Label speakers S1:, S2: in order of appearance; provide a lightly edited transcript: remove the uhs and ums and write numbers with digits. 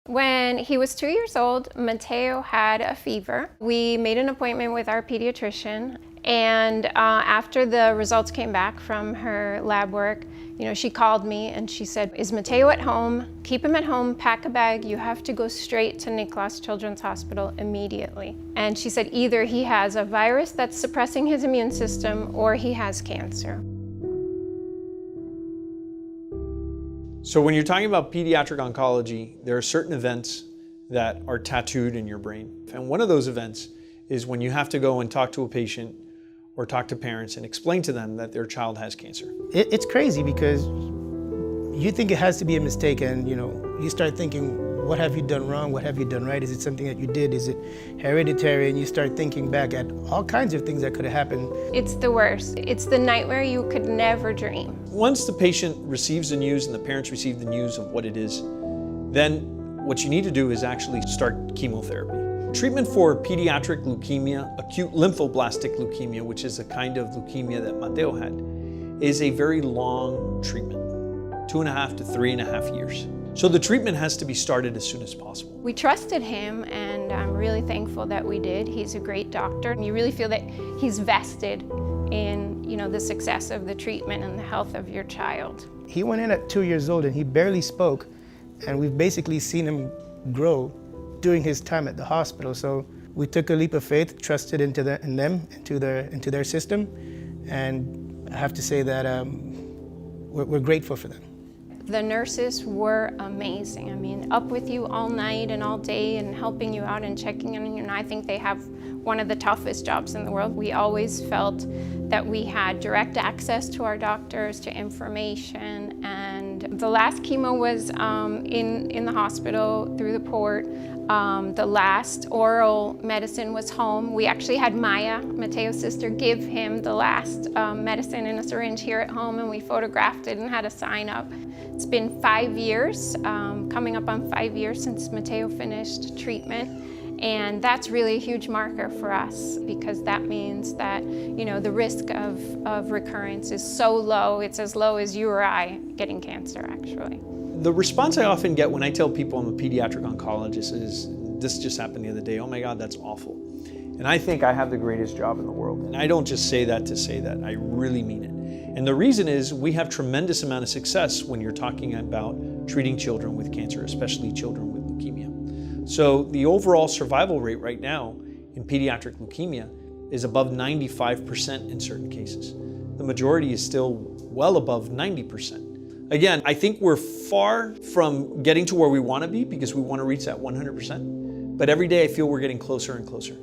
S1: When he was 2 years old, Mateo had a fever. We made an appointment with our pediatrician, and after the results came back from her lab work, she called me and she said, "Is Mateo at home? Keep him at home, pack a bag. You have to go straight to Nicholas Children's Hospital immediately." And she said either he has a virus that's suppressing his immune system or he has cancer.
S2: So when you're talking about pediatric oncology, there are certain events that are tattooed in your brain. And one of those events is when you have to go and talk to a patient or talk to parents and explain to them that their child has cancer.
S3: It's crazy because you think it has to be a mistake, and you start thinking, what have you done wrong? What have you done right? Is it something that you did? Is it hereditary? And you start thinking back at all kinds of things that could have happened.
S1: It's the worst. It's the nightmare you could never dream.
S2: Once the patient receives the news and the parents receive the news of what it is, then what you need to do is actually start chemotherapy. Treatment for pediatric leukemia, acute lymphoblastic leukemia, which is a kind of leukemia that Mateo had, is a very long treatment, 2.5 to 3.5 years. So the treatment has to be started as soon as possible.
S1: We trusted him, and I'm really thankful that we did. He's a great doctor. You really feel that he's vested in the success of the treatment and the health of your child.
S3: He went in at 2 years old and he barely spoke, and we've basically seen him grow during his time at the hospital. So we took a leap of faith, trusted into their system, and I have to say that we're grateful for them.
S1: The nurses were amazing. I mean, up with you all night and all day and helping you out and checking on you. And I think they have one of the toughest jobs in the world. We always felt that we had direct access to our doctors, to information. And the last chemo was in the hospital through the port. The last oral medicine was home. We actually had Maya, Mateo's sister, give him the last medicine in a syringe here at home, and we photographed it and had a sign up. It's been 5 years, coming up on 5 years since Mateo finished treatment. And that's really a huge marker for us, because that means that the risk of recurrence is so low. It's as low as you or I getting cancer, actually.
S2: The response I often get when I tell people I'm a pediatric oncologist is, "This just happened the other day. Oh my God, that's awful." And I think I have the greatest job in the world. And I don't just say that to say that, I really mean it. And the reason is we have tremendous amount of success when you're talking about treating children with cancer, especially children with leukemia. So the overall survival rate right now in pediatric leukemia is above 95% in certain cases. The majority is still well above 90%. Again, I think we're far from getting to where we want to be, because we want to reach that 100%. But every day I feel we're getting closer and closer.